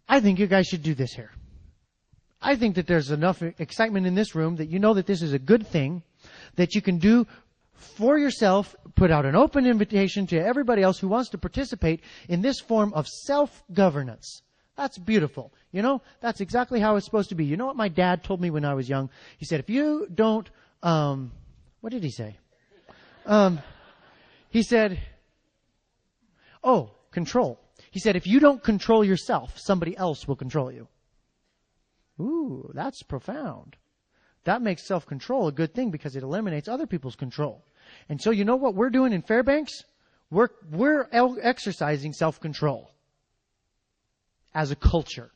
I think you guys should do this here. I think that there's enough excitement in this room that you know that this is a good thing that you can do for yourself, put out an open invitation to everybody else who wants to participate in this form of self-governance. That's beautiful. You know, that's exactly how it's supposed to be. You know what my dad told me when I was young? He said, if you don't, what did he say? He said, control. He said, if you don't control yourself, somebody else will control you. Ooh, that's profound. That makes self-control a good thing because it eliminates other people's control. And so you know what we're doing in Fairbanks? We're exercising self-control as a culture.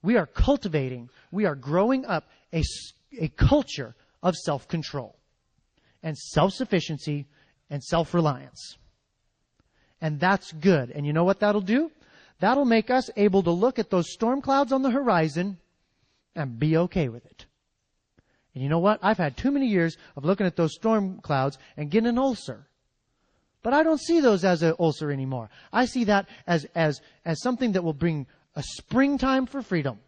We are cultivating, we are growing up a culture of self-control and self-sufficiency and self-reliance. And that's good. And you know what that'll do? That'll make us able to look at those storm clouds on the horizon and be okay with it. And you know what? I've had too many years of looking at those storm clouds and getting an ulcer. But I don't see those as an ulcer anymore. I see that as something that will bring a springtime for freedom.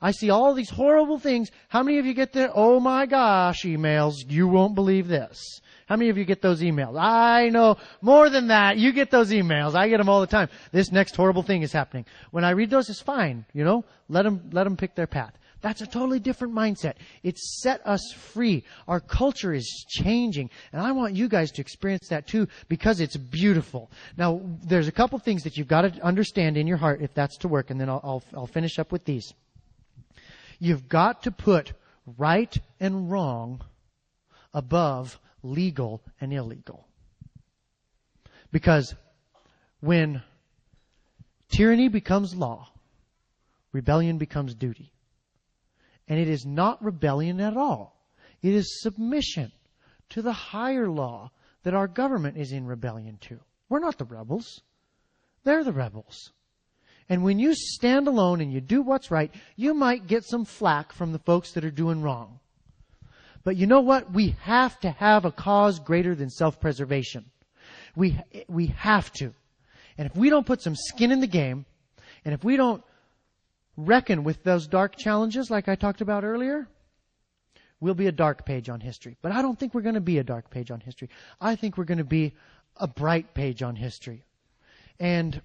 I see all these horrible things. How many of you get the, oh my gosh, emails? You won't believe this. How many of you get those emails? I know more than that. You get those emails. I get them all the time. This next horrible thing is happening. When I read those, it's fine. You know, let them pick their path. That's a totally different mindset. It's set us free. Our culture is changing. And I want you guys to experience that too because it's beautiful. Now, there's a couple things that you've got to understand in your heart if that's to work. And then I'll finish up with these. You've got to put right and wrong above legal and illegal. Because when tyranny becomes law, rebellion becomes duty. And it is not rebellion at all. It is submission to the higher law that our government is in rebellion to. We're not the rebels. They're the rebels. And when you stand alone and you do what's right, you might get some flack from the folks that are doing wrong. But you know what? We have to have a cause greater than self-preservation. We have to. And if we don't put some skin in the game, and if we don't reckon with those dark challenges like I talked about earlier, we'll be a dark page on history. But I don't think we're going to be a dark page on history. I think we're going to be a bright page on history. And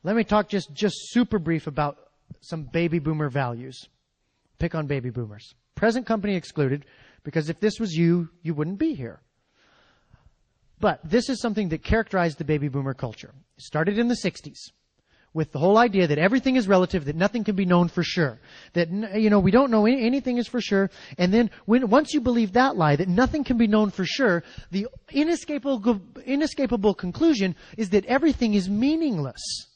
let me talk just super brief about some baby boomer values. Pick on baby boomers. Present company excluded, because if this was you, you wouldn't be here. But this is something that characterized the baby boomer culture. It started in the 60s. With the whole idea that everything is relative, that nothing can be known for sure. That, you know, we don't know anything is for sure. And then once you believe that lie, that nothing can be known for sure, the inescapable conclusion is that everything is meaningless.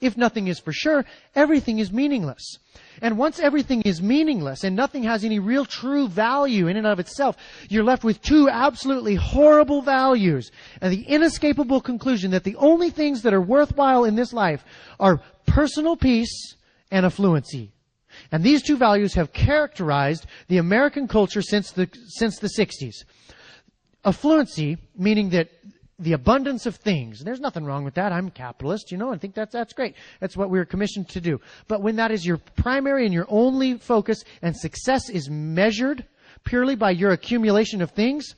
If nothing is for sure, everything is meaningless. And once everything is meaningless and nothing has any real true value in and of itself, you're left with two absolutely horrible values. And the inescapable conclusion that the only things that are worthwhile in this life are personal peace and affluency. And these two values have characterized the American culture since the 60s. Affluency, meaning that the abundance of things. And there's nothing wrong with that. I'm a capitalist, you know, and think that's great. That's what we're commissioned to do. But when that is your primary and your only focus and success is measured purely by your accumulation of things,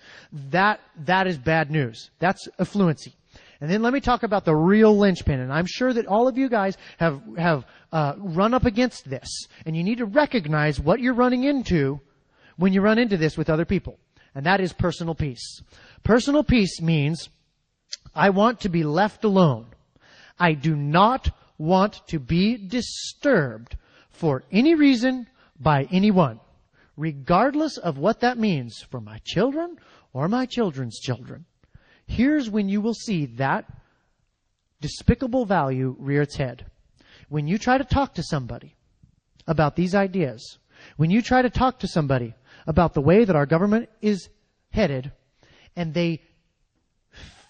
that is bad news. That's affluency. And then let me talk about the real linchpin. And I'm sure that all of you guys have run up against this. And you need to recognize what you're running into when you run into this with other people. And that is personal peace. Personal peace means I want to be left alone. I do not want to be disturbed for any reason by anyone, regardless of what that means for my children or my children's children. Here's when you will see that despicable value rear its head. When you try to talk to somebody about these ideas, when you try to talk to somebody about the way that our government is headed, and they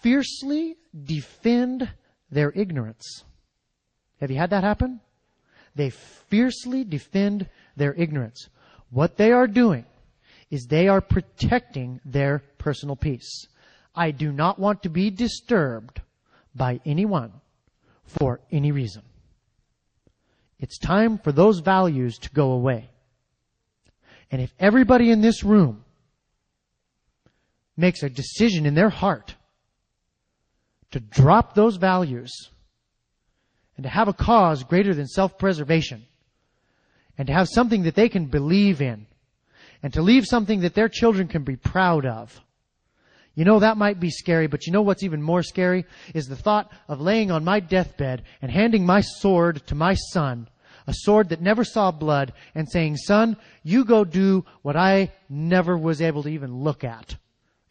fiercely defend their ignorance. Have you had that happen? They fiercely defend their ignorance. What they are doing is they are protecting their personal peace. I do not want to be disturbed by anyone for any reason. It's time for those values to go away. And if everybody in this room makes a decision in their heart to drop those values and to have a cause greater than self-preservation and to have something that they can believe in and to leave something that their children can be proud of, you know, that might be scary, but you know what's even more scary is the thought of laying on my deathbed and handing my sword to my son, a sword that never saw blood, and saying, son, you go do what I never was able to even look at.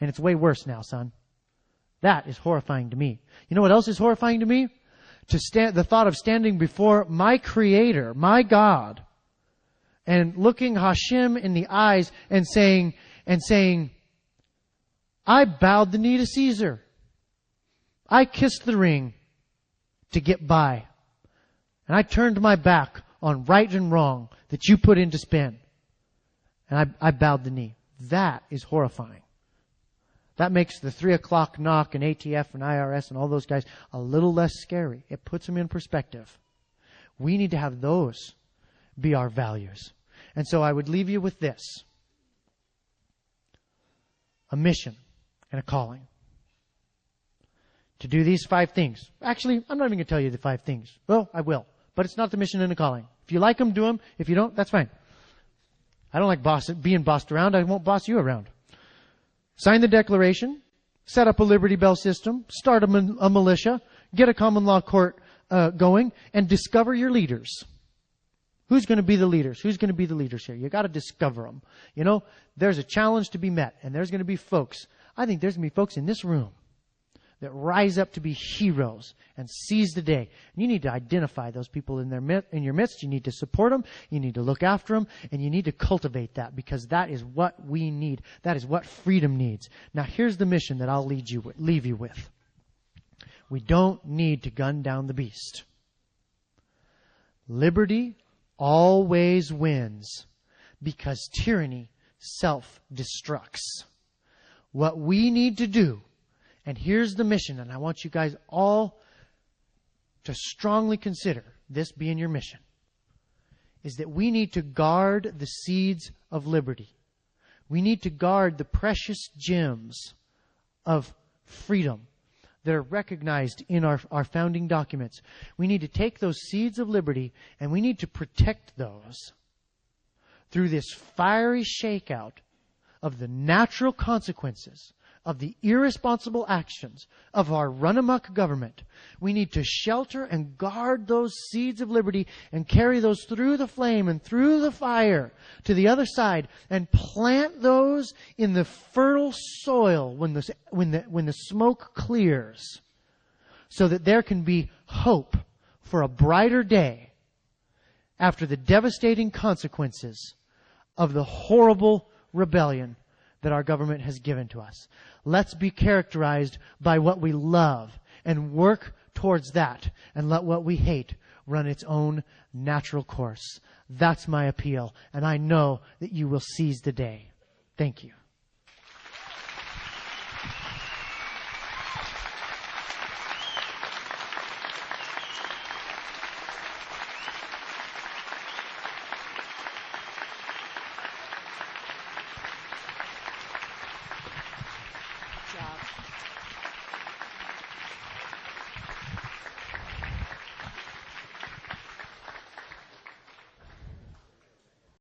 And it's way worse now, son. That is horrifying to me. You know what else is horrifying to me? The thought of standing before my Creator, my God, and looking Hashem in the eyes and saying, I bowed the knee to Caesar. I kissed the ring to get by. And I turned my back on right and wrong that you put into spin. And I bowed the knee. That is horrifying. That makes the 3 o'clock knock and ATF and IRS and all those guys a little less scary. It puts them in perspective. We need to have those be our values. And so I would leave you with this. A mission and a calling. To do these 5 things. Actually, I'm not even going to tell you the 5 things. Well, I will. But it's not the mission and the calling. If you like them, do them. If you don't, that's fine. I don't like being bossed around. I won't boss you around. Sign the declaration. Set up a Liberty Bell system. Start a militia. Get a common law court going. And discover your leaders. Who's going to be the leaders? Who's going to be the leaders here? You got to discover them. You know, there's a challenge to be met. And there's going to be folks. I think there's going to be folks in this room that rise up to be heroes and seize the day. And you need to identify those people in your midst. You need to support them. You need to look after them. And you need to cultivate that, because that is what we need. That is what freedom needs. Now, here's the mission that I'll leave you with. We don't need to gun down the beast. Liberty always wins because tyranny self-destructs. What we need to do, and here's the mission, and I want you guys all to strongly consider this being your mission, is that we need to guard the seeds of liberty. We need to guard the precious gems of freedom that are recognized in our founding documents. We need to take those seeds of liberty and we need to protect those through this fiery shakeout of the natural consequences of the irresponsible actions of our run-amok government. We need to shelter and guard those seeds of liberty and carry those through the flame and through the fire to the other side and plant those in the fertile soil when the smoke clears, so that there can be hope for a brighter day after the devastating consequences of the horrible rebellion that our government has given to us. Let's be characterized by what we love and work towards that, and let what we hate run its own natural course. That's my appeal, and I know that you will seize the day. Thank you.